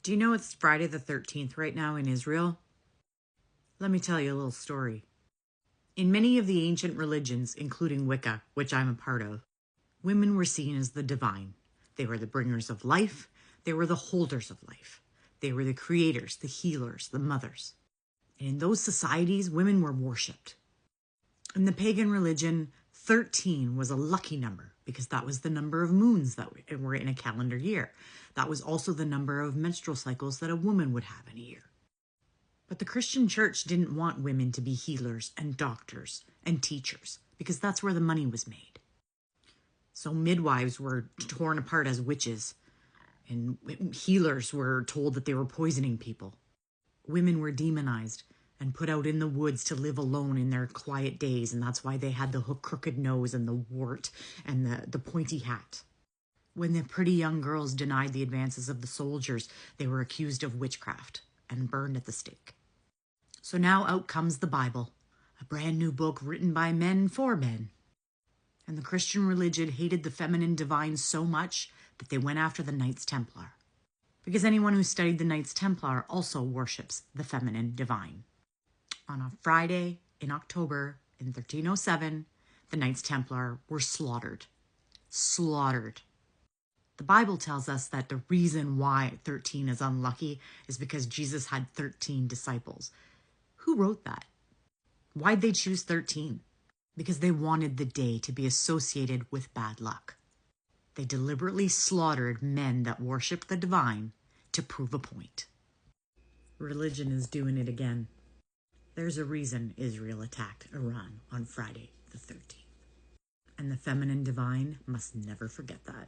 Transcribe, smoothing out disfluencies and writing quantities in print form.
Do you know it's Friday the 13th right now in Israel? Let me tell you a little story. In many of the ancient religions, including Wicca, which I'm a part of, women were seen as the divine. They were the bringers of life. They were the holders of life. They were the creators, the healers, the mothers. And in those societies, women were worshipped. In the pagan religion, 13 was a lucky number because that was the number of moons that were in a calendar year. That was also the number of menstrual cycles that a woman would have in a year. But the Christian church didn't want women to be healers and doctors and teachers because that's where the money was made. So midwives were torn apart as witches, and healers were told that they were poisoning people. Women were demonized and put out in the woods to live alone in their quiet days, and that's why they had the crooked nose and the wart and the pointy hat. When the pretty young girls denied the advances of the soldiers, they were accused of witchcraft and burned at the stake. So now out comes the Bible, a brand new book written by men for men. And the Christian religion hated the feminine divine so much that they went after the Knights Templar. Because anyone who studied the Knights Templar also worships the feminine divine. On a Friday in October in 1307, the Knights Templar were slaughtered. Slaughtered. The Bible tells us that the reason why 13 is unlucky is because Jesus had 13 disciples. Who wrote that? Why'd they choose 13? Because they wanted the day to be associated with bad luck. They deliberately slaughtered men that worshiped the divine to prove a point. Religion is doing it again. There's a reason Israel attacked Iran on Friday the 13th. And the feminine divine must never forget that.